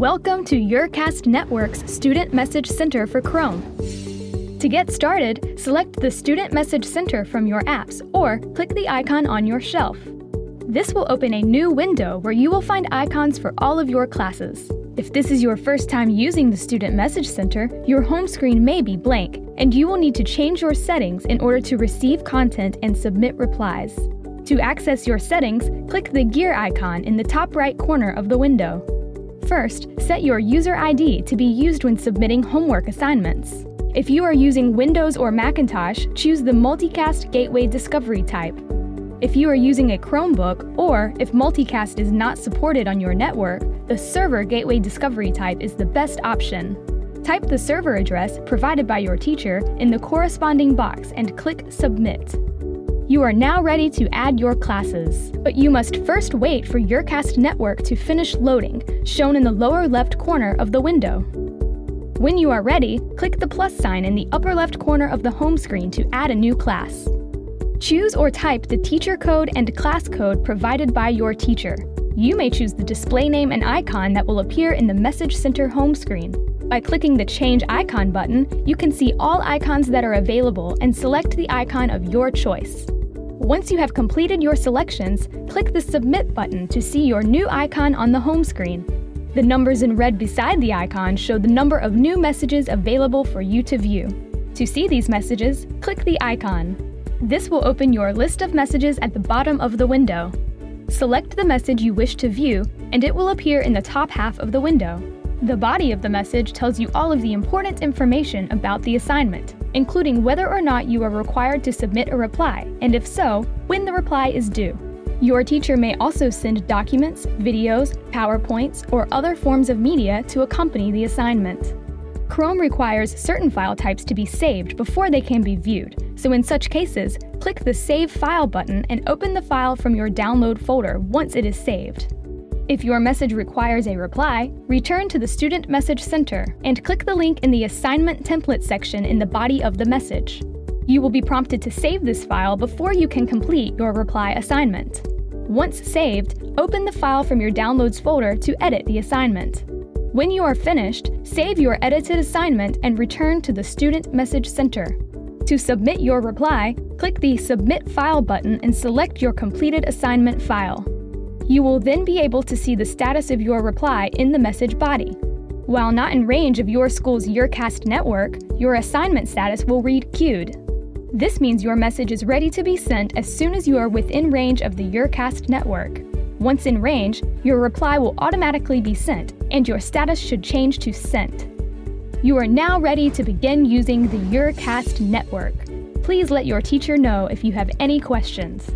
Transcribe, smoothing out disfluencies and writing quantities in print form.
Welcome to YourCast Network's Student Message Center for Chrome. To get started, select the Student Message Center from your apps or click the icon on your shelf. This will open a new window where you will find icons for all of your classes. If this is your first time using the Student Message Center, your home screen may be blank, and you will need to change your settings in order to receive content and submit replies. To access your settings, click the gear icon in the top right corner of the window. First, set your user ID to be used when submitting homework assignments. If you are using Windows or Macintosh, choose the Multicast Gateway Discovery type. If you are using a Chromebook, or if Multicast is not supported on your network, the Server Gateway Discovery type is the best option. Type the server address provided by your teacher in the corresponding box and click Submit. You are now ready to add your classes, but you must first wait for YourCast Network to finish loading, shown in the lower left corner of the window. When you are ready, click the plus sign in the upper left corner of the home screen to add a new class. Choose or type the teacher code and class code provided by your teacher. You may choose the display name and icon that will appear in the Message Center home screen. By clicking the Change Icon button, you can see all icons that are available and select the icon of your choice. Once you have completed your selections, click the Submit button to see your new icon on the home screen. The numbers in red beside the icon show the number of new messages available for you to view. To see these messages, click the icon. This will open your list of messages at the bottom of the window. Select the message you wish to view, and it will appear in the top half of the window. The body of the message tells you all of the important information about the assignment, including whether or not you are required to submit a reply, and if so, when the reply is due. Your teacher may also send documents, videos, PowerPoints, or other forms of media to accompany the assignment. Chrome requires certain file types to be saved before they can be viewed, so in such cases, click the Save File button and open the file from your download folder once it is saved. If your message requires a reply, return to the Student Message Center and click the link in the Assignment Template section in the body of the message. You will be prompted to save this file before you can complete your reply assignment. Once saved, open the file from your Downloads folder to edit the assignment. When you are finished, save your edited assignment and return to the Student Message Center. To submit your reply, click the Submit File button and select your completed assignment file. You will then be able to see the status of your reply in the message body. While not in range of your school's YourCast network, your assignment status will read Queued. This means your message is ready to be sent as soon as you are within range of the YourCast network. Once in range, your reply will automatically be sent, and your status should change to Sent. You are now ready to begin using the YourCast network. Please let your teacher know if you have any questions.